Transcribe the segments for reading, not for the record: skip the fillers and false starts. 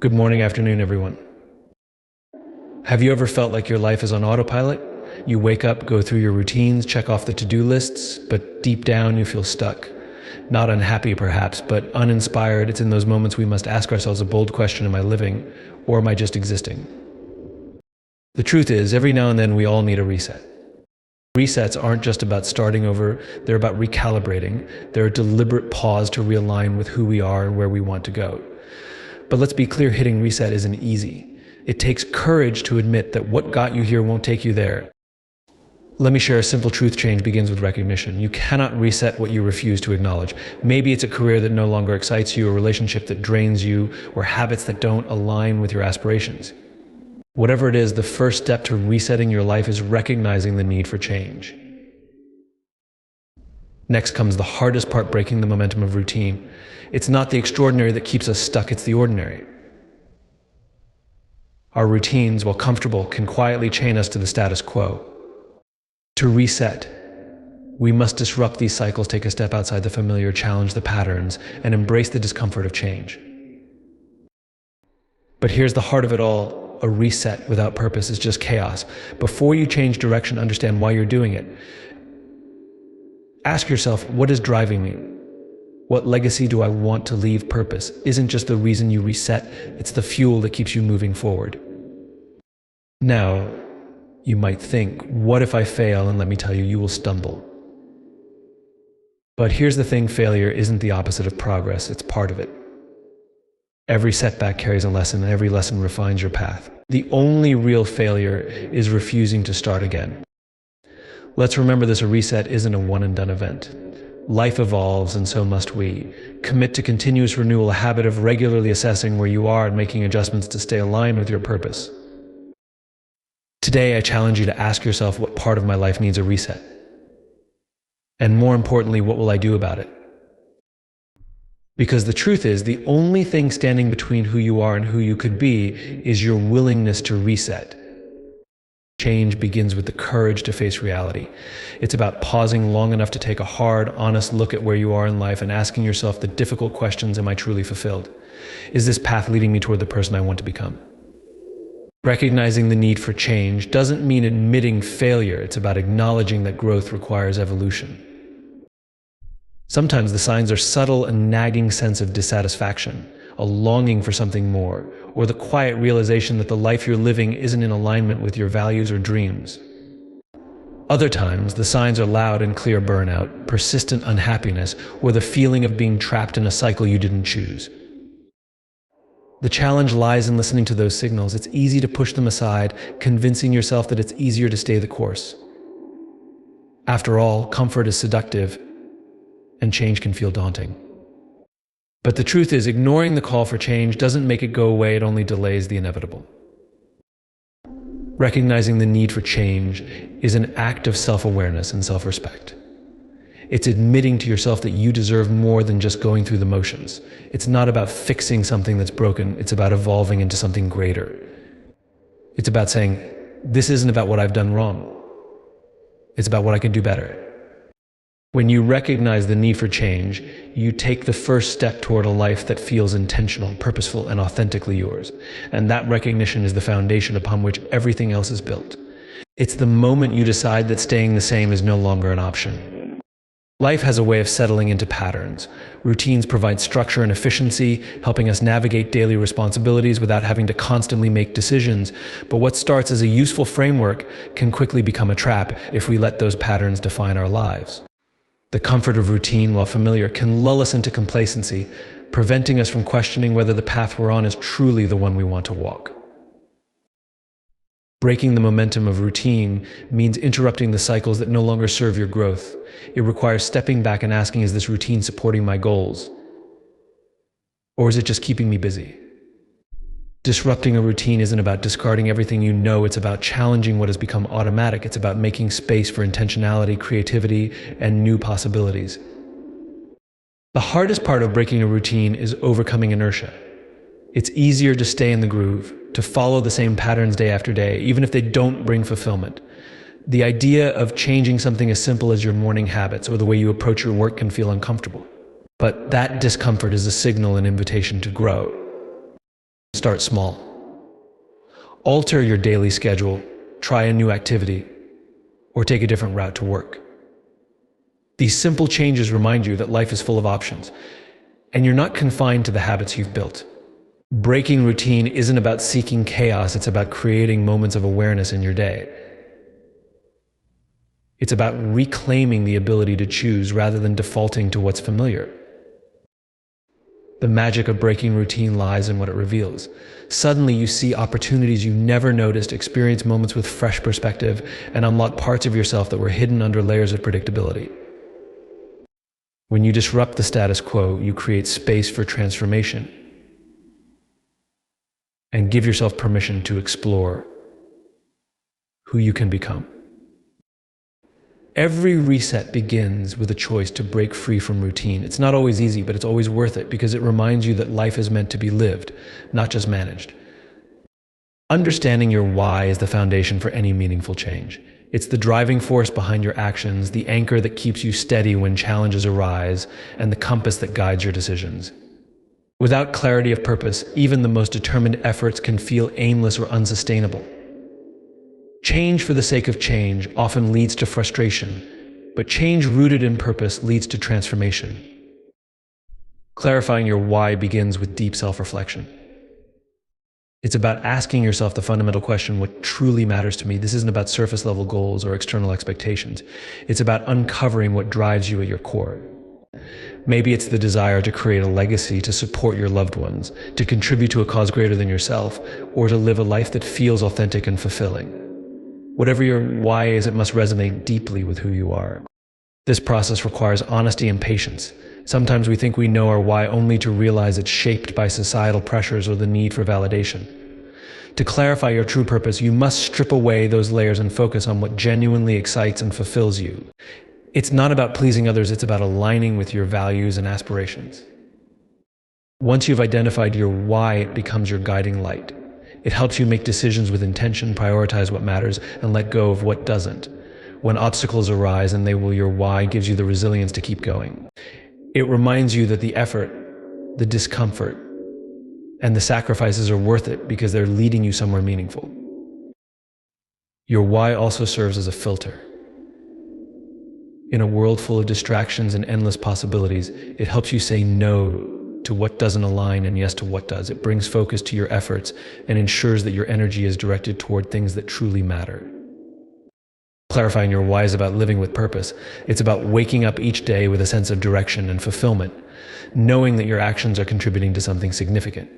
Good morning, afternoon, everyone. Have you ever felt like your life is on autopilot? You wake up, go through your routines, check off the to-do lists, but deep down you feel stuck. Not unhappy perhaps, but uninspired. It's in those moments we must ask ourselves a bold question: am I living, or am I just existing? The truth is, every now and then we all need a reset. Resets aren't just about starting over, they're about recalibrating. They're a deliberate pause to realign with who we are and where we want to go. But let's be clear, hitting reset isn't easy. It takes courage to admit that what got you here won't take you there. Let me share a simple truth: change begins with recognition. You cannot reset what you refuse to acknowledge. Maybe it's a career that no longer excites you, a relationship that drains you, or habits that don't align with your aspirations. Whatever it is, the first step to resetting your life is recognizing the need for change. Next comes the hardest part: breaking the momentum of routine. It's not the extraordinary that keeps us stuck, it's the ordinary. Our routines, while comfortable, can quietly chain us to the status quo. To reset, we must disrupt these cycles, take a step outside the familiar, challenge the patterns, and embrace the discomfort of change. But here's the heart of it all: a reset without purpose is just chaos. Before you change direction, understand why you're doing it. Ask yourself, what is driving me? What legacy do I want to leave? Purpose isn't just the reason you reset, it's the fuel that keeps you moving forward. Now, you might think, what if I fail? And let me tell you, you will stumble. But here's the thing: failure isn't the opposite of progress, it's part of it. Every setback carries a lesson, and every lesson refines your path. The only real failure is refusing to start again. Let's remember this: a reset isn't a one-and-done event. Life evolves, and so must we. Commit to continuous renewal, a habit of regularly assessing where you are and making adjustments to stay aligned with your purpose. Today, I challenge you to ask yourself, what part of my life needs a reset? And more importantly, what will I do about it? Because the truth is, the only thing standing between who you are and who you could be is your willingness to reset. Change begins with the courage to face reality. It's about pausing long enough to take a hard, honest look at where you are in life and asking yourself the difficult questions: am I truly fulfilled? Is this path leading me toward the person I want to become? Recognizing the need for change doesn't mean admitting failure. It's about acknowledging that growth requires evolution. Sometimes the signs are subtle: a nagging sense of dissatisfaction, a longing for something more, or the quiet realization that the life you're living isn't in alignment with your values or dreams. Other times, the signs are loud and clear: burnout, persistent unhappiness, or the feeling of being trapped in a cycle you didn't choose. The challenge lies in listening to those signals. It's easy to push them aside, convincing yourself that it's easier to stay the course. After all, comfort is seductive, and change can feel daunting. But the truth is, ignoring the call for change doesn't make it go away, it only delays the inevitable. Recognizing the need for change is an act of self-awareness and self-respect. It's admitting to yourself that you deserve more than just going through the motions. It's not about fixing something that's broken, it's about evolving into something greater. It's about saying, this isn't about what I've done wrong. It's about what I can do better. When you recognize the need for change, you take the first step toward a life that feels intentional, purposeful, and authentically yours. And that recognition is the foundation upon which everything else is built. It's the moment you decide that staying the same is no longer an option. Life has a way of settling into patterns. Routines provide structure and efficiency, helping us navigate daily responsibilities without having to constantly make decisions. But what starts as a useful framework can quickly become a trap if we let those patterns define our lives. The comfort of routine, while familiar, can lull us into complacency, preventing us from questioning whether the path we're on is truly the one we want to walk. Breaking the momentum of routine means interrupting the cycles that no longer serve your growth. It requires stepping back and asking, is this routine supporting my goals? Or is it just keeping me busy? Disrupting a routine isn't about discarding everything you know, it's about challenging what has become automatic. It's about making space for intentionality, creativity, and new possibilities. The hardest part of breaking a routine is overcoming inertia. It's easier to stay in the groove, to follow the same patterns day after day, even if they don't bring fulfillment. The idea of changing something as simple as your morning habits or the way you approach your work can feel uncomfortable. But that discomfort is a signal, an invitation to grow. start small. Alter your daily schedule, try a new activity, or take a different route to work. These simple changes remind you that life is full of options, and you're not confined to the habits you've built. Breaking routine isn't about seeking chaos, it's about creating moments of awareness in your day. It's about reclaiming the ability to choose rather than defaulting to what's familiar. The magic of breaking routine lies in what it reveals. Suddenly you see opportunities you never noticed, experience moments with fresh perspective, and unlock parts of yourself that were hidden under layers of predictability. When you disrupt the status quo, you create space for transformation and give yourself permission to explore who you can become. Every reset begins with a choice to break free from routine. It's not always easy, but it's always worth it because it reminds you that life is meant to be lived, not just managed. Understanding your why is the foundation for any meaningful change. It's the driving force behind your actions, the anchor that keeps you steady when challenges arise, and the compass that guides your decisions. Without clarity of purpose, even the most determined efforts can feel aimless or unsustainable. Change for the sake of change often leads to frustration, but change rooted in purpose leads to transformation. Clarifying your why begins with deep self-reflection. It's about asking yourself the fundamental question, what truly matters to me? This isn't about surface-level goals or external expectations. It's about uncovering what drives you at your core. Maybe it's the desire to create a legacy, to support your loved ones, to contribute to a cause greater than yourself, or to live a life that feels authentic and fulfilling. Whatever your why is, it must resonate deeply with who you are. This process requires honesty and patience. Sometimes we think we know our why only to realize it's shaped by societal pressures or the need for validation. To clarify your true purpose, you must strip away those layers and focus on what genuinely excites and fulfills you. It's not about pleasing others, it's about aligning with your values and aspirations. Once you've identified your why, it becomes your guiding light. It helps you make decisions with intention, prioritize what matters, and let go of what doesn't. When obstacles arise and your why gives you the resilience to keep going. It reminds you that the effort, the discomfort, and the sacrifices are worth it because they're leading you somewhere meaningful. Your why also serves as a filter. In a world full of distractions and endless possibilities, it helps you say no to what doesn't align and yes to what does. It brings focus to your efforts and ensures that your energy is directed toward things that truly matter. Clarifying your why is about living with purpose. It's about waking up each day with a sense of direction and fulfillment, knowing that your actions are contributing to something significant.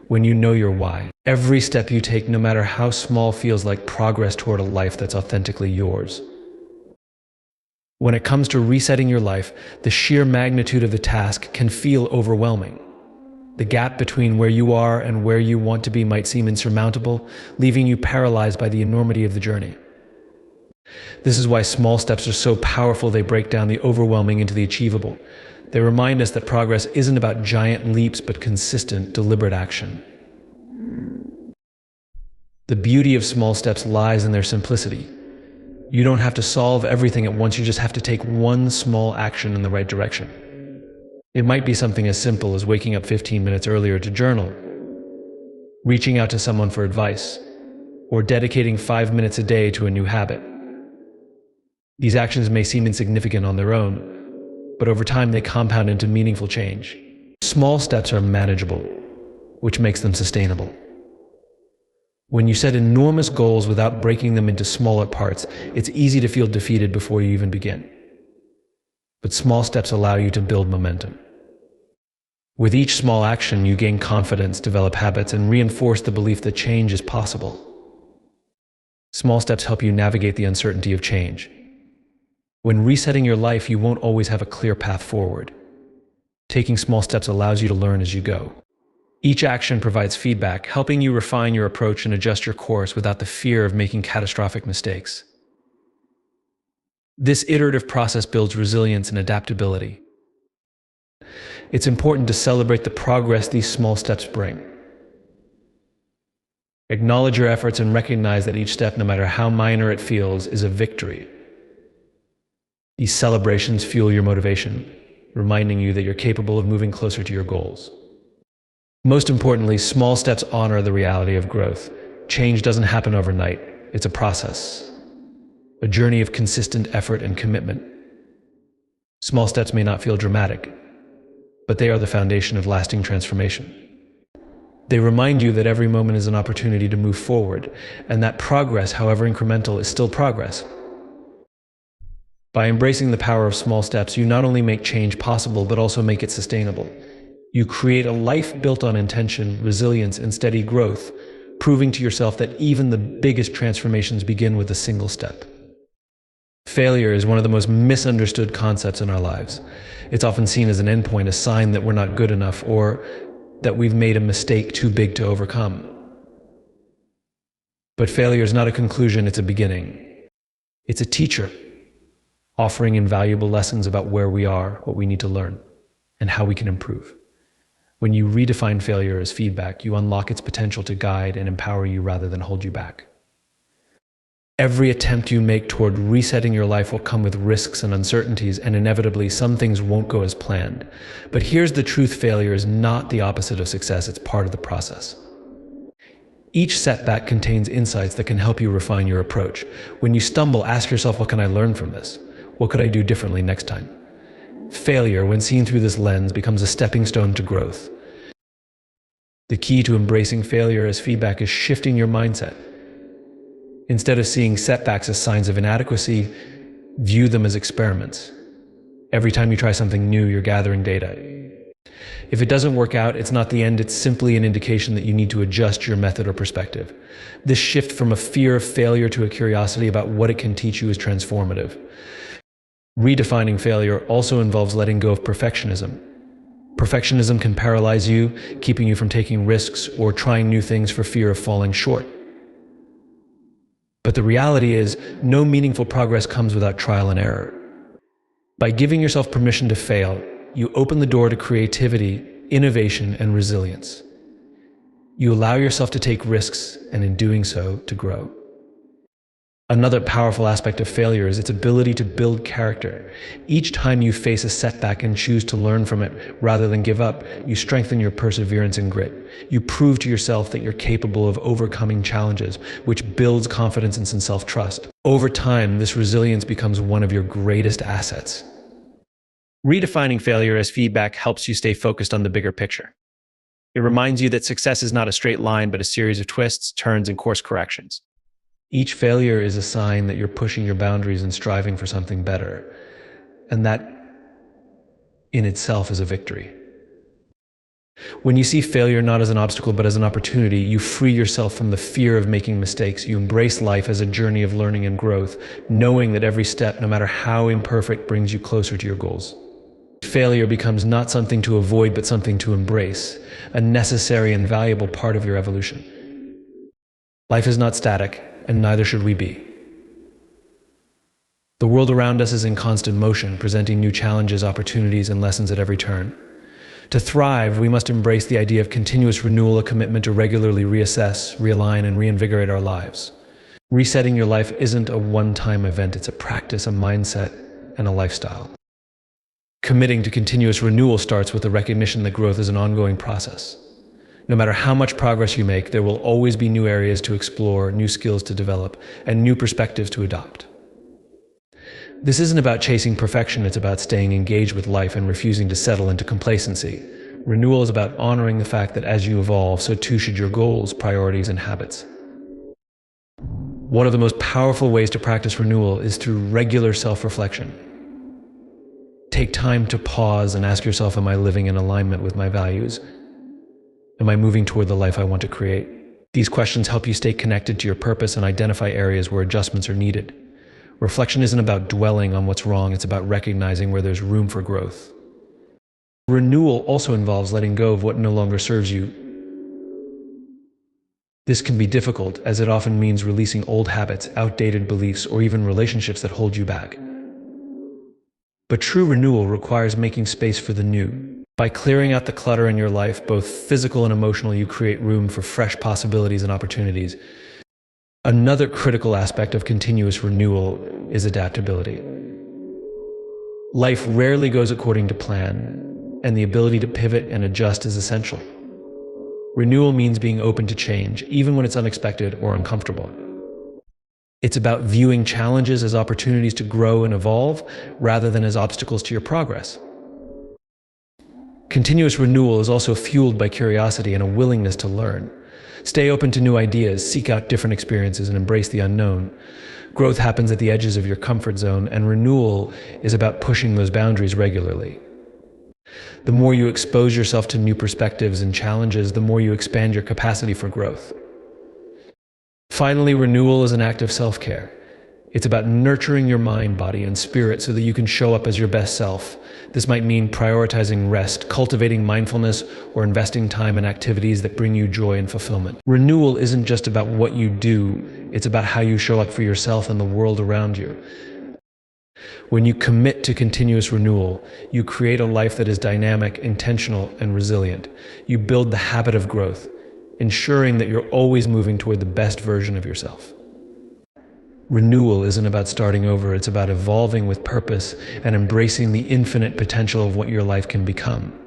When you know your why, every step you take, no matter how small, feels like progress toward a life that's authentically yours. When it comes to resetting your life, the sheer magnitude of the task can feel overwhelming. The gap between where you are and where you want to be might seem insurmountable, leaving you paralyzed by the enormity of the journey. This is why small steps are so powerful. They break down the overwhelming into the achievable. They remind us that progress isn't about giant leaps, but consistent, deliberate action. The beauty of small steps lies in their simplicity. You don't have to solve everything at once, you just have to take one small action in the right direction. It might be something as simple as waking up 15 minutes earlier to journal, reaching out to someone for advice, or dedicating 5 minutes a day to a new habit. These actions may seem insignificant on their own, but over time they compound into meaningful change. Small steps are manageable, which makes them sustainable. When you set enormous goals without breaking them into smaller parts, it's easy to feel defeated before you even begin. But small steps allow you to build momentum. With each small action, you gain confidence, develop habits, and reinforce the belief that change is possible. Small steps help you navigate the uncertainty of change. When resetting your life, you won't always have a clear path forward. Taking small steps allows you to learn as you go. Each action provides feedback, helping you refine your approach and adjust your course without the fear of making catastrophic mistakes. This iterative process builds resilience and adaptability. It's important to celebrate the progress these small steps bring. Acknowledge your efforts and recognize that each step, no matter how minor it feels, is a victory. These celebrations fuel your motivation, reminding you that you're capable of moving closer to your goals. Most importantly, small steps honor the reality of growth. Change doesn't happen overnight. It's a process, a journey of consistent effort and commitment. Small steps may not feel dramatic, but they are the foundation of lasting transformation. They remind you that every moment is an opportunity to move forward, and that progress, however incremental, is still progress. By embracing the power of small steps, you not only make change possible, but also make it sustainable. You create a life built on intention, resilience, and steady growth, proving to yourself that even the biggest transformations begin with a single step. Failure is one of the most misunderstood concepts in our lives. It's often seen as an endpoint, a sign that we're not good enough, or that we've made a mistake too big to overcome. But failure is not a conclusion, it's a beginning. It's a teacher, offering invaluable lessons about where we are, what we need to learn, and how we can improve. When you redefine failure as feedback, you unlock its potential to guide and empower you rather than hold you back. Every attempt you make toward resetting your life will come with risks and uncertainties, and inevitably some things won't go as planned. But here's the truth: failure is not the opposite of success, it's part of the process. Each setback contains insights that can help you refine your approach. When you stumble, ask yourself, what can I learn from this? What could I do differently next time? Failure, when seen through this lens, becomes a stepping stone to growth. The key to embracing failure as feedback is shifting your mindset. Instead of seeing setbacks as signs of inadequacy, view them as experiments. Every time you try something new, you're gathering data. If it doesn't work out, it's not the end, it's simply an indication that you need to adjust your method or perspective. This shift from a fear of failure to a curiosity about what it can teach you is transformative. Redefining failure also involves letting go of perfectionism. Perfectionism can paralyze you, keeping you from taking risks or trying new things for fear of falling short. But the reality is, no meaningful progress comes without trial and error. By giving yourself permission to fail, you open the door to creativity, innovation, and resilience. You allow yourself to take risks, and in doing so, to grow. Another powerful aspect of failure is its ability to build character. Each time you face a setback and choose to learn from it rather than give up, you strengthen your perseverance and grit. You prove to yourself that you're capable of overcoming challenges, which builds confidence and self-trust. Over time, this resilience becomes one of your greatest assets. Redefining failure as feedback helps you stay focused on the bigger picture. It reminds you that success is not a straight line, but a series of twists, turns, and course corrections. Each failure is a sign that you're pushing your boundaries and striving for something better, and that in itself is a victory. When you see failure not as an obstacle but as an opportunity, you free yourself from the fear of making mistakes. You embrace life as a journey of learning and growth, knowing that every step, no matter how imperfect, brings you closer to your goals. Failure becomes not something to avoid but something to embrace, a necessary and valuable part of your evolution. Life is not static, and neither should we be. The world around us is in constant motion, presenting new challenges, opportunities, and lessons at every turn. To thrive, we must embrace the idea of continuous renewal, a commitment to regularly reassess, realign, and reinvigorate our lives. Resetting your life isn't a one-time event, it's a practice, a mindset, and a lifestyle. Committing to continuous renewal starts with the recognition that growth is an ongoing process. No matter how much progress you make, there will always be new areas to explore, new skills to develop, and new perspectives to adopt. This isn't about chasing perfection, it's about staying engaged with life and refusing to settle into complacency. Renewal is about honoring the fact that as you evolve, so too should your goals, priorities, and habits. One of the most powerful ways to practice renewal is through regular self-reflection. Take time to pause and ask yourself, am I living in alignment with my values? Am I moving toward the life I want to create? These questions help you stay connected to your purpose and identify areas where adjustments are needed. Reflection isn't about dwelling on what's wrong, it's about recognizing where there's room for growth. Renewal also involves letting go of what no longer serves you. This can be difficult, as it often means releasing old habits, outdated beliefs, or even relationships that hold you back. But true renewal requires making space for the new. By clearing out the clutter in your life, both physical and emotional, you create room for fresh possibilities and opportunities. Another critical aspect of continuous renewal is adaptability. Life rarely goes according to plan, and the ability to pivot and adjust is essential. Renewal means being open to change, even when it's unexpected or uncomfortable. It's about viewing challenges as opportunities to grow and evolve, rather than as obstacles to your progress. Continuous renewal is also fueled by curiosity and a willingness to learn. Stay open to new ideas, seek out different experiences, and embrace the unknown. Growth happens at the edges of your comfort zone, and renewal is about pushing those boundaries regularly. The more you expose yourself to new perspectives and challenges, the more you expand your capacity for growth. Finally, renewal is an act of self-care. It's about nurturing your mind, body, and spirit so that you can show up as your best self. This might mean prioritizing rest, cultivating mindfulness, or investing time in activities that bring you joy and fulfillment. Renewal isn't just about what you do, it's about how you show up for yourself and the world around you. When you commit to continuous renewal, you create a life that is dynamic, intentional, and resilient. You build the habit of growth, ensuring that you're always moving toward the best version of yourself. Renewal isn't about starting over, it's about evolving with purpose and embracing the infinite potential of what your life can become.